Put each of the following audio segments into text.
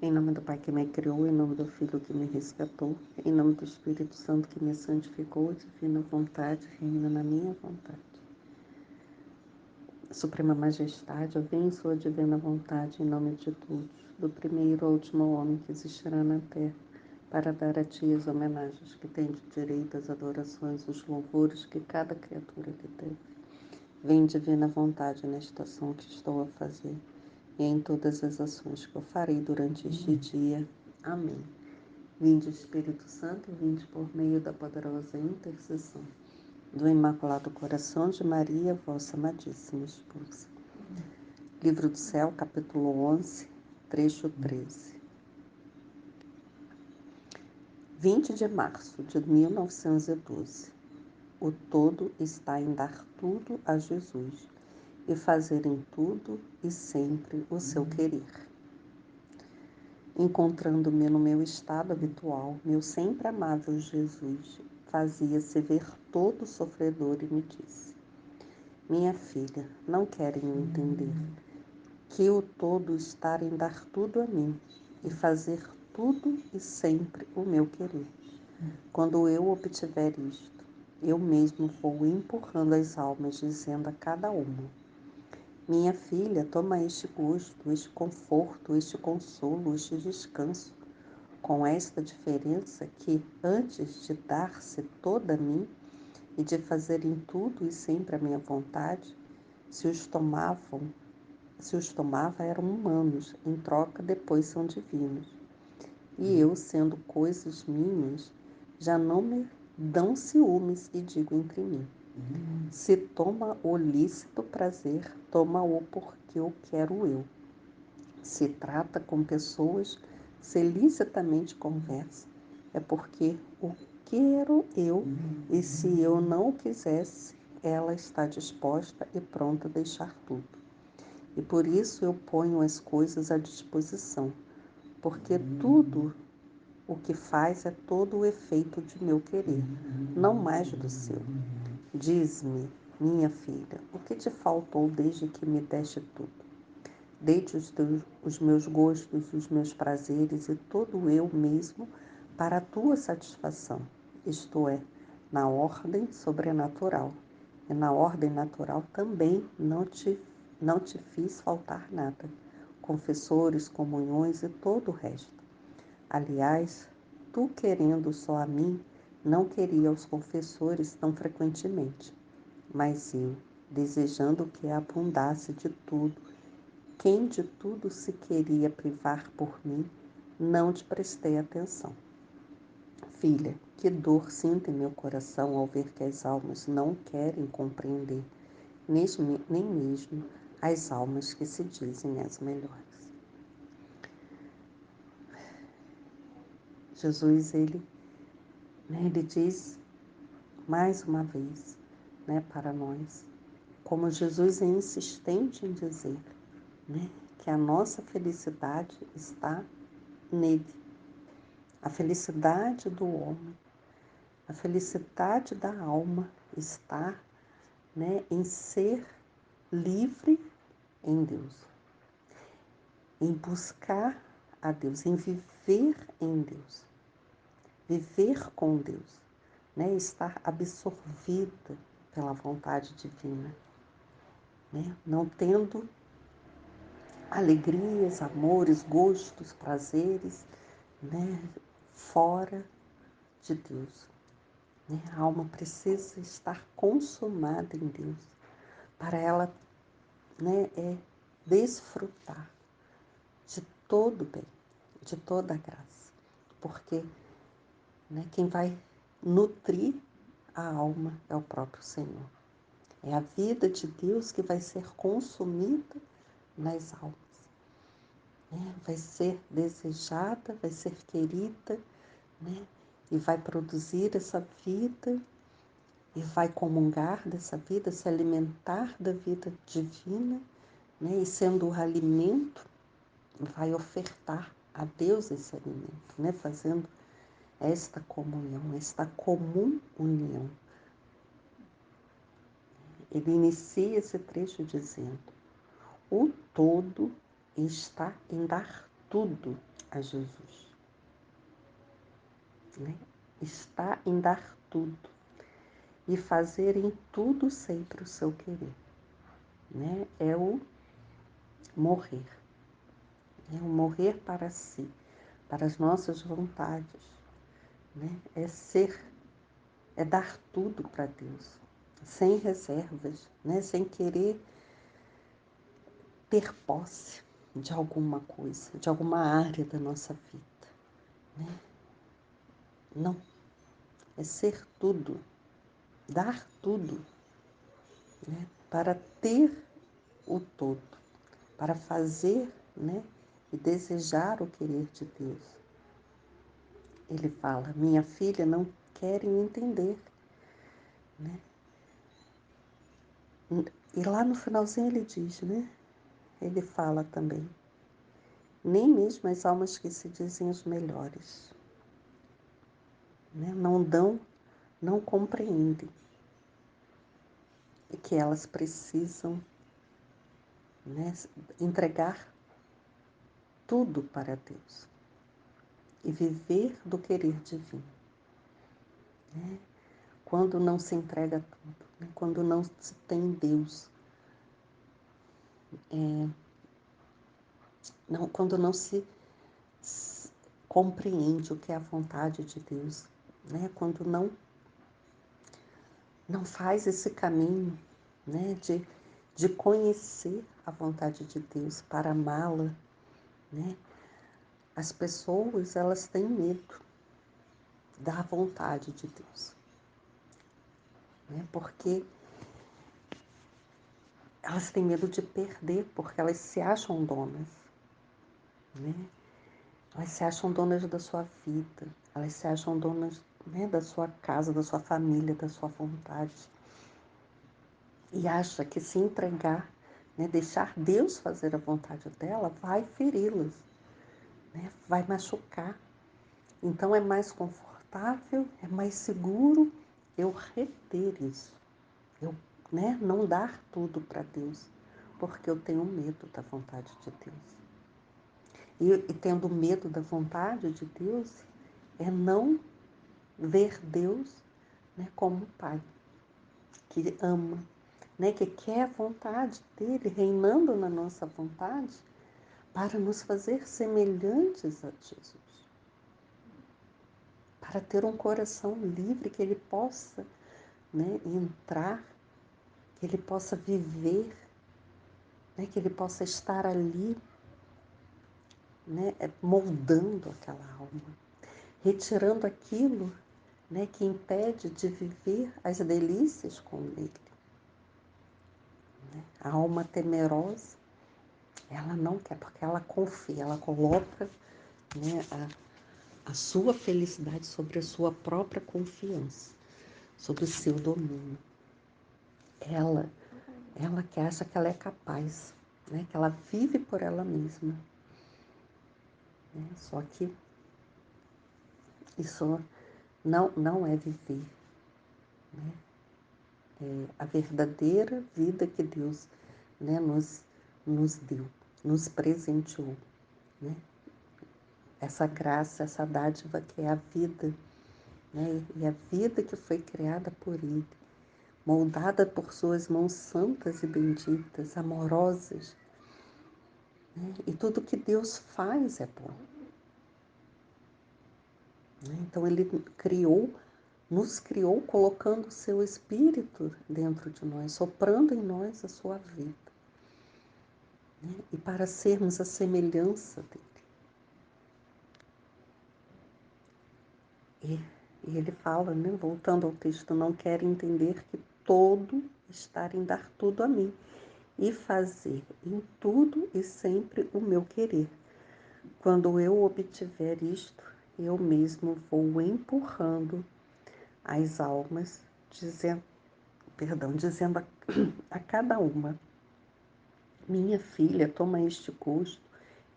Em nome do Pai que me criou, em nome do Filho que me resgatou, em nome do Espírito Santo que me santificou, divina vontade, reina na minha vontade. Suprema Majestade, eu venho em sua divina vontade, em nome de todos, do primeiro ao último homem que existirá na terra, para dar a ti as homenagens que tem de direito, as adorações, os louvores que cada criatura lhe deve. Vem divina vontade nesta ação que estou a fazer, e em todas as ações que eu farei durante este dia. Amém. Vinde Espírito Santo, vinde por meio da poderosa intercessão do Imaculado Coração de Maria, vossa amadíssima esposa. Livro do Céu, capítulo 11, trecho 13. 20 de março de 1912. O todo está em dar tudo a Jesus e fazer em tudo e sempre o seu querer. Encontrando-me no meu estado habitual, meu sempre amável Jesus fazia-se ver todo sofredor e me disse: minha filha, não querem o entender, que o todo está em dar tudo a mim e fazer tudo e sempre o meu querer. Quando eu obtiver isto, eu mesmo vou empurrando as almas, dizendo a cada uma: minha filha, toma este gosto, este conforto, este consolo, este descanso, com esta diferença que, antes de dar-se toda a mim e de fazer em tudo e sempre a minha vontade, se os tomava eram humanos, em troca depois são divinos. E eu, sendo coisas minhas, já não me dão ciúmes e digo entre mim: se toma o lícito prazer, toma-o porque o quero eu. Se trata com pessoas, se licitamente conversa, é porque o quero eu, e se eu não o quisesse, ela está disposta e pronta a deixar tudo. E por isso eu ponho as coisas à disposição, porque tudo o que faz é todo o efeito de meu querer, não mais do seu. Diz-me, minha filha, o que te faltou desde que me deste tudo? Deite os meus gostos, os meus prazeres e todo eu mesmo para a tua satisfação, isto é, na ordem sobrenatural. E na ordem natural também não te fiz faltar nada, confessores, comunhões e todo o resto. Aliás, tu querendo só a mim, não queria os confessores tão frequentemente, mas eu, desejando que abundasse de tudo, quem de tudo se queria privar por mim, não te prestei atenção. Filha, que dor sinto em meu coração ao ver que as almas não querem compreender, nem mesmo as almas que se dizem as melhores. Jesus, ele diz mais uma vez, para nós, como Jesus é insistente em dizer, que a nossa felicidade está nele. A felicidade do homem, a felicidade da alma está, em ser livre em Deus, em buscar a Deus, em viver em Deus, viver com Deus, estar absorvida pela vontade divina, não tendo alegrias, amores, gostos, prazeres, fora de Deus. A alma precisa estar consumada em Deus para ela desfrutar de todo o bem, de toda a graça. Porque quem vai nutrir a alma é o próprio Senhor. É a vida de Deus que vai ser consumida nas almas. Vai ser desejada, vai ser querida, e vai produzir essa vida e vai comungar dessa vida, se alimentar da vida divina, e sendo o alimento, vai ofertar a Deus esse alimento, fazendo esta comunhão, esta comum união. Ele inicia esse trecho dizendo: o todo está em dar tudo a Jesus, né? Está em dar tudo e fazer em tudo sempre o seu querer, né? É o morrer, é o morrer para si, para as nossas vontades, né? É dar tudo para Deus, sem reservas, né? Sem querer ter posse de alguma coisa, de alguma área da nossa vida, né? Não, é ser tudo, dar tudo, né? Para ter o todo, para fazer, né? E desejar o querer de Deus. Ele fala, minha filha, não querem entender, né? E lá no finalzinho ele diz, né? Ele fala também, nem mesmo as almas que se dizem as melhores, né? Não compreendem que elas precisam, né, entregar tudo para Deus e viver do querer divino, né? Quando não se entrega tudo, né? Quando não se tem Deus, quando não se compreende o que é a vontade de Deus, né? Quando não faz esse caminho, né? De conhecer a vontade de Deus para amá-la, né? As pessoas, elas têm medo da vontade de Deus, né? Porque elas têm medo de perder, porque elas se acham donas, né? Elas se acham donas da sua vida, elas se acham donas, né, da sua casa, da sua família, da sua vontade. E acha que se entregar, né, deixar Deus fazer a vontade dela, vai feri-las, né, vai machucar. Então é mais confortável, é mais seguro eu reter isso, eu, né, não dar tudo para Deus, porque eu tenho medo da vontade de Deus. E tendo medo da vontade de Deus, é não ver Deus, né, como um pai que ama, né, que quer a vontade dele reinando na nossa vontade para nos fazer semelhantes a Jesus, para ter um coração livre que ele possa, né, entrar, que ele possa viver, né, que ele possa estar ali, né, moldando aquela alma, retirando aquilo, né, que impede de viver as delícias com ele. Né? A alma temerosa, ela não quer, porque ela confia, ela coloca, né, a sua felicidade sobre a sua própria confiança, sobre o seu domínio. Ela que acha que ela é capaz, né, que ela vive por ela mesma. Né? Só que isso não é viver, né? É a verdadeira vida que Deus, né, nos deu, nos presenteou, né? Essa graça, essa dádiva que é a vida, né? E a vida que foi criada por Ele, moldada por suas mãos santas e benditas, amorosas, né? E tudo que Deus faz é bom. Né? Então Ele nos criou colocando o seu Espírito dentro de nós, soprando em nós a sua vida, né? E para sermos a semelhança dele. E ele fala, né, voltando ao texto, não quer entender que todo está em dar tudo a mim e fazer em tudo e sempre o meu querer. Quando eu obtiver isto, eu mesmo vou empurrando as almas, dizendo a cada uma, minha filha, toma este gosto,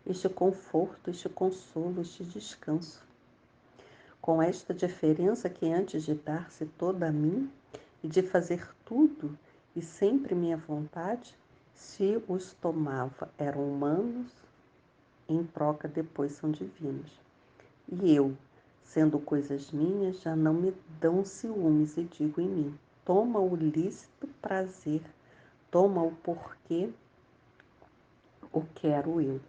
este conforto, este consolo, este descanso. Com esta diferença que antes de dar-se toda a mim e de fazer tudo e sempre minha vontade, se os tomava eram humanos, em troca depois são divinos. E eu, sendo coisas minhas, já não me dão ciúmes e digo em mim, toma o lícito prazer, toma o porquê o quero eu.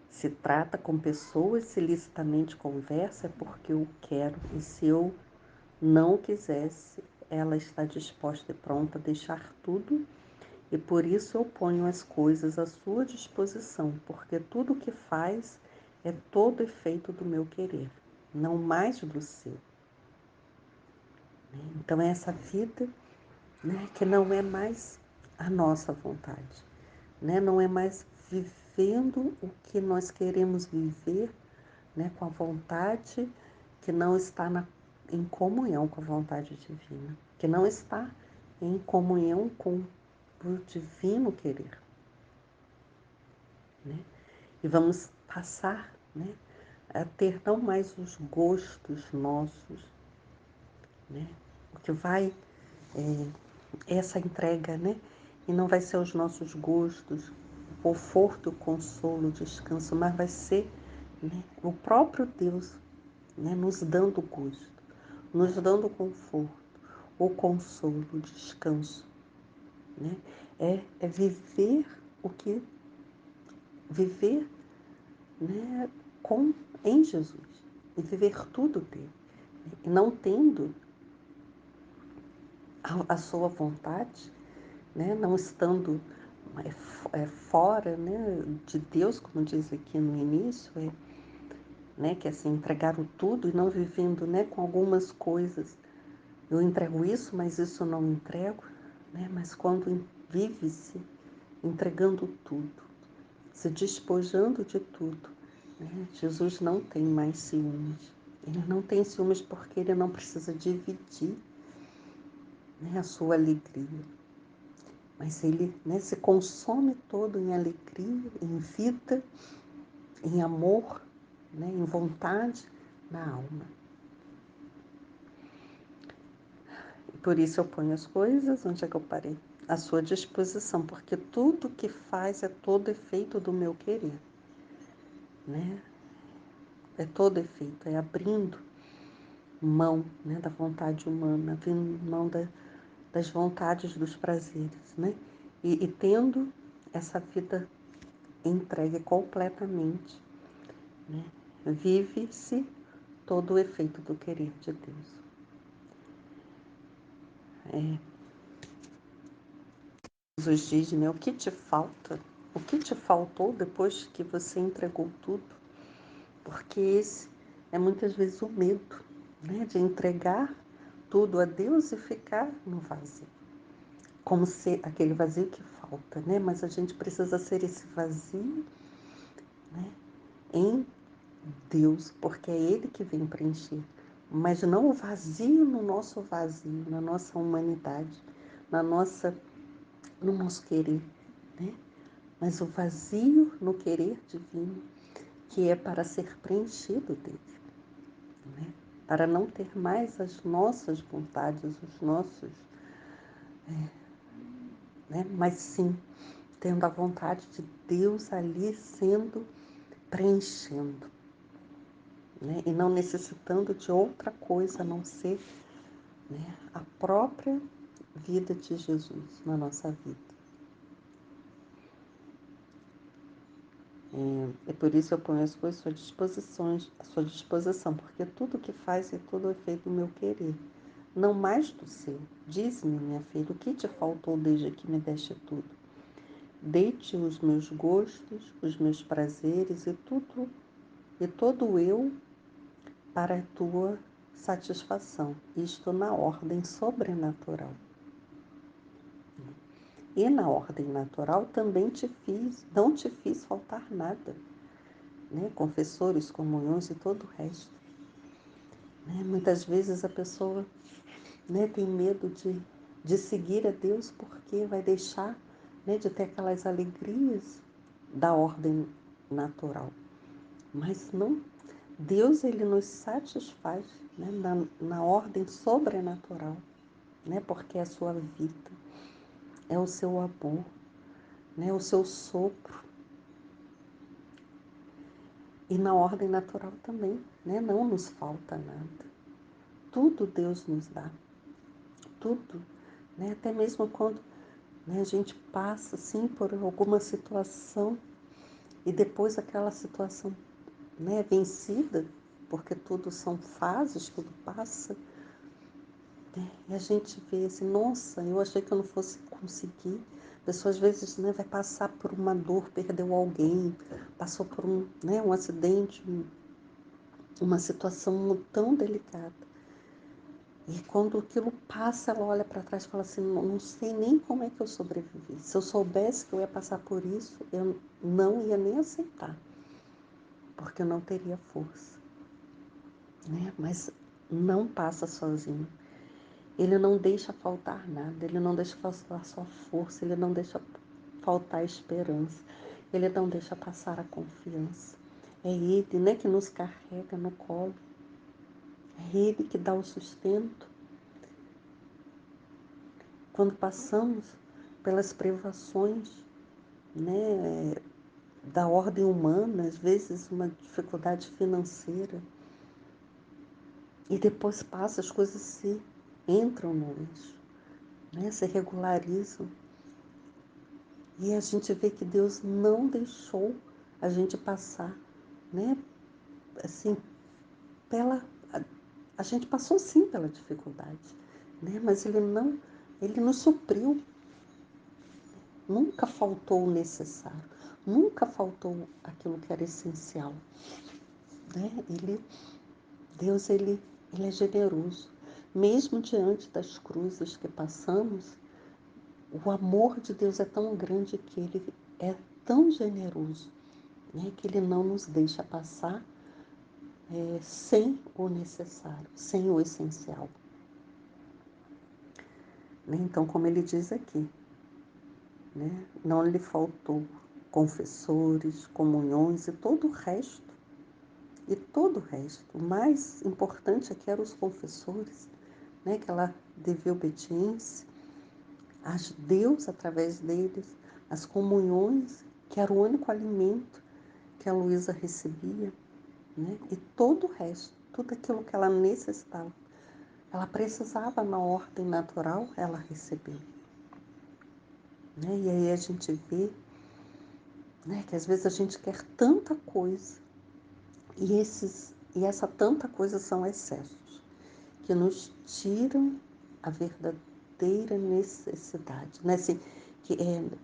Se trata com pessoas, se licitamente conversa, é porque eu quero, e se eu não quisesse, ela está disposta e pronta a deixar tudo, e por isso eu ponho as coisas à sua disposição, porque tudo o que faz é todo efeito do meu querer, não mais do seu. Então é essa vida, né, que não é mais a nossa vontade, né? Não é mais vivendo o que nós queremos viver, né, com a vontade que não está em comunhão com a vontade divina, que não está em comunhão com o divino querer. Né? E vamos passar, né, a ter não mais os gostos nossos, né? O que vai essa entrega, né? E não vai ser os nossos gostos, o conforto, o consolo, o descanso, mas vai ser, né, o próprio Deus, né, nos dando gosto, nos dando conforto, o consolo, o descanso. Né? É viver o que viver, né, em Jesus e viver tudo dele. E não tendo a sua vontade, né, não estando fora, né, de Deus, como diz aqui no início, né, que é assim, entregar o tudo e não vivendo, né, com algumas coisas. Eu entrego isso, mas isso eu não entrego, né? Mas quando vive-se entregando tudo, se despojando de tudo, né? Jesus não tem mais ciúmes. Ele não tem ciúmes porque ele não precisa dividir, né, a sua alegria. Mas ele, né, se consome todo em alegria, em vida, em amor, né, em vontade, na alma. E por isso eu ponho as coisas, onde é que eu parei? À sua disposição, porque tudo que faz é todo efeito do meu querer, né? É todo efeito, é abrindo mão, né, da vontade humana, abrindo mão das vontades, dos prazeres, né? E tendo essa vida entregue completamente, né? Vive-se todo o efeito do querer de Deus. Jesus diz, né, o que te falta? O que te faltou depois que você entregou tudo? Porque esse é muitas vezes o medo, né, de entregar tudo a Deus e ficar no vazio. Como se aquele vazio que falta, né? Mas a gente precisa ser esse vazio, né, em Deus, porque é Ele que vem preencher. Mas não o vazio no nosso vazio, na nossa humanidade, no nosso querer, né? Mas o vazio no querer divino, que é para ser preenchido dele, né? Para não ter mais as nossas vontades, os nossos, né? Mas sim, tendo a vontade de Deus ali sendo preenchendo, né? E não necessitando de outra coisa a não ser, né, a própria vida de Jesus na nossa vida. É por isso eu ponho as coisas à sua disposição, porque tudo que faz é todo efeito do meu querer, não mais do seu. Diz-me, minha filha, o que te faltou desde que me deste tudo? Dei-te os meus gostos, os meus prazeres e todo eu para a tua satisfação, isto na ordem sobrenatural. E na ordem natural também não te fiz faltar nada, né? Confessores, comunhões e todo o resto. Né? Muitas vezes a pessoa, né, tem medo de seguir a Deus porque vai deixar, né, de ter aquelas alegrias da ordem natural. Mas não, Deus ele nos satisfaz, né, na ordem sobrenatural, né, porque é a sua vida, é o seu amor, né, o seu sopro, E na ordem natural também, né? Não nos falta nada. Tudo Deus nos dá. Tudo. Né? Até mesmo quando, né, a gente passa assim, por alguma situação e depois aquela situação, né, vencida, porque tudo são fases, tudo passa, né? E a gente vê assim, nossa, eu achei que eu não fosse conseguir. A pessoa às vezes, né, vai passar por uma dor, perdeu alguém, passou por um acidente, uma situação tão delicada. E quando aquilo passa, ela olha para trás e fala assim, não sei nem como é que eu sobrevivi. Se eu soubesse que eu ia passar por isso, eu não ia nem aceitar, porque eu não teria força. Né? Mas não passa sozinho. Ele não deixa faltar nada, ele não deixa faltar sua força, ele não deixa faltar a esperança, ele não deixa passar a confiança. É ele, né, que nos carrega no colo, é ele que dá o sustento. Quando passamos pelas privações, né, da ordem humana, às vezes uma dificuldade financeira, e depois passa, as coisas se entram no eixo, né, se regularizam. E a gente vê que Deus não deixou a gente passar, né, assim, a gente passou sim pela dificuldade, né, mas ele nos supriu. Nunca faltou o necessário, nunca faltou aquilo que era essencial, né? Deus, ele é generoso. Mesmo diante das cruzes que passamos, o amor de Deus é tão grande que ele é tão generoso, né? Que ele não nos deixa passar sem o necessário, sem o essencial. Né? Então, como ele diz aqui, né? Não lhe faltou confessores, comunhões e todo o resto. E todo o resto. O mais importante aqui eram os confessores, né? Que ela devia obediência a Deus através deles, as comunhões, que era o único alimento que a Luísa recebia, né? E todo o resto, tudo aquilo que ela necessitava, ela precisava na ordem natural, ela recebeu. Né? E aí a gente vê, né, que às vezes a gente quer tanta coisa e essa tanta coisa são excessos que nos tiram a verdadeira necessidade, né? Assim, que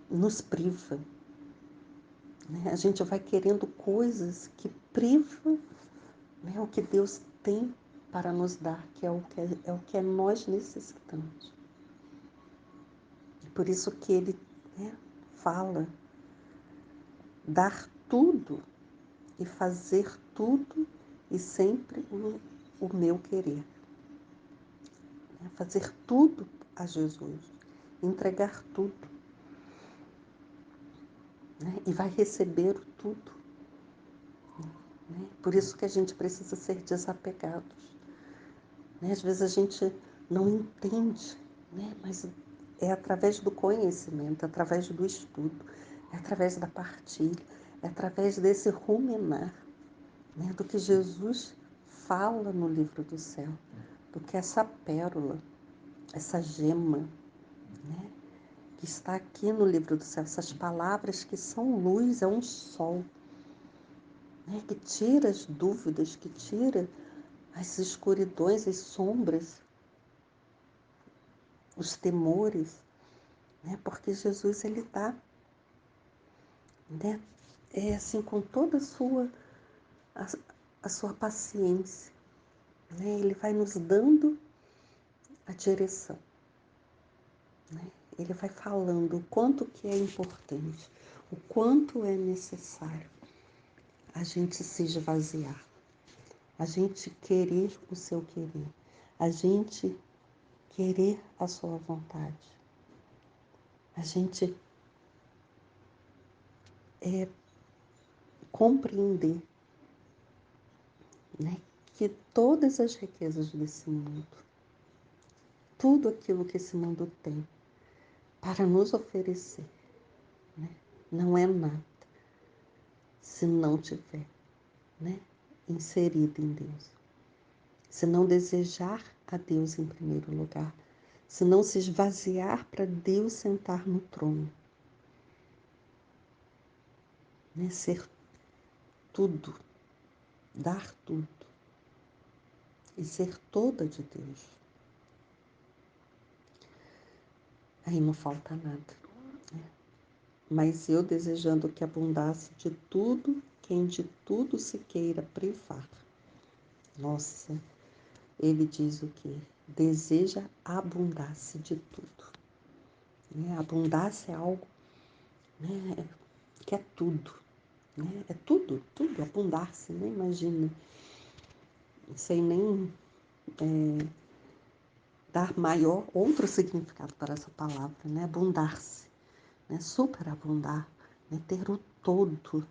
nos priva. Né? A gente vai querendo coisas que privam, né, o que Deus tem para nos dar, que é o que nós necessitamos. E por isso que ele, né, fala, dar tudo e fazer tudo e sempre o meu querer. Né? Fazer tudo a Jesus, entregar tudo, né? E vai receber tudo. Né? Por isso que a gente precisa ser desapegados. Né? Às vezes a gente não entende, né? Mas é através do conhecimento, é através do estudo, é através da partilha, é através desse ruminar, né? Do que Jesus fala no livro do céu, do que essa pérola, essa gema, né? Que está aqui no livro do céu, essas palavras que são luz, é um sol, né? Que tira as dúvidas, que tira as escuridões, as sombras, os temores, né? Porque Jesus, ele dá, né? É assim, com toda a, a sua paciência, né? Ele vai nos dando a direção, né? Ele vai falando o quanto que é importante, o quanto é necessário a gente se esvaziar, a gente querer o seu querer, a gente querer a sua vontade, a gente compreender, né, que todas as riquezas desse mundo, tudo aquilo que esse mundo tem para nos oferecer, né, não é nada se não tiver né, inserida em Deus. Se não desejar a Deus em primeiro lugar, se não se esvaziar para Deus sentar no trono, né, ser tudo, dar tudo e ser toda de Deus, aí não falta nada, né? Mas eu desejando que abundasse de tudo, quem de tudo se queira privar. Nossa, ele diz o quê? Deseja abundasse de tudo. Né? Abundasse é algo, né, que é tudo. Né? É tudo, tudo, abundar-se, né? Imagina, sem nem dar maior outro significado para essa palavra, né? Abundar-se, né? Superabundar, né? Ter o todo,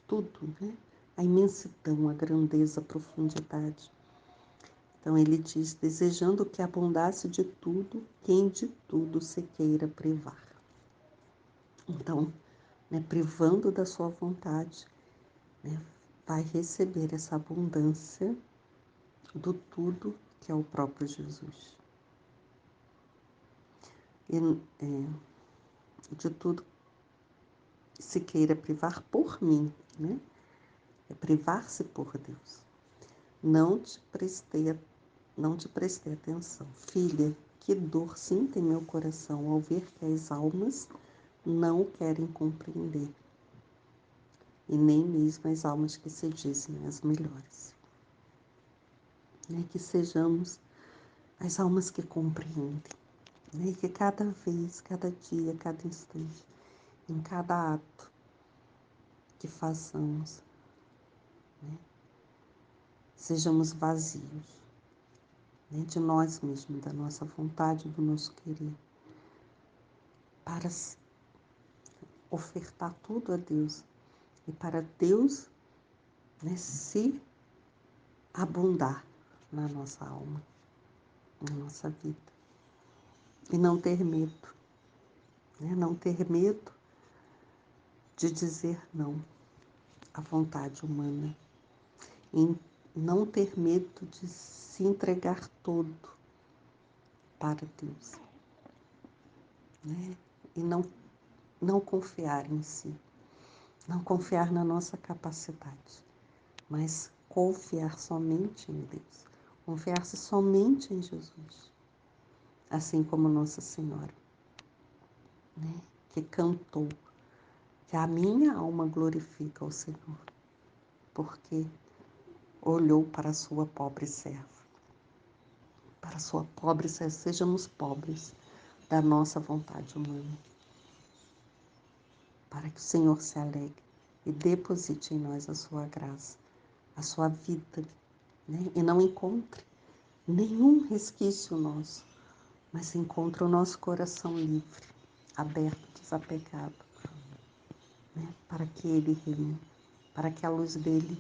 tudo, né? A imensidão, a grandeza, a profundidade. Então ele diz, desejando que abundasse de tudo, quem de tudo se queira privar. Então, né, privando da sua vontade, né, vai receber essa abundância do tudo que é o próprio Jesus. E de tudo se queira privar por mim, né? É privar-se por Deus. Não te prestei atenção. Filha, que dor sinta em meu coração ao ver que as almas não querem compreender, e nem mesmo as almas que se dizem as melhores. Né? Que sejamos as almas que compreendem, né? E que cada vez, cada dia, cada instante, em cada ato que façamos, né, sejamos vazios, né, de nós mesmos, da nossa vontade, do nosso querer, para ofertar tudo a Deus e para Deus, né, se abundar na nossa alma, na nossa vida. E não ter medo, né, não ter medo de dizer não à vontade humana, e não ter medo de se entregar todo para Deus, né? E não confiar em si, não confiar na nossa capacidade, mas confiar somente em Deus, confiar-se somente em Jesus, assim como Nossa Senhora, né? Que cantou, que a minha alma glorifica o Senhor, porque olhou para a sua pobre serva, para a sua pobre serva, sejamos pobres da nossa vontade humana, para que o Senhor se alegre e deposite em nós a sua graça, a sua vida, né? E não encontre nenhum resquício nosso, mas encontre o nosso coração livre, aberto, desapegado, né? Para que Ele reine, para que a luz dele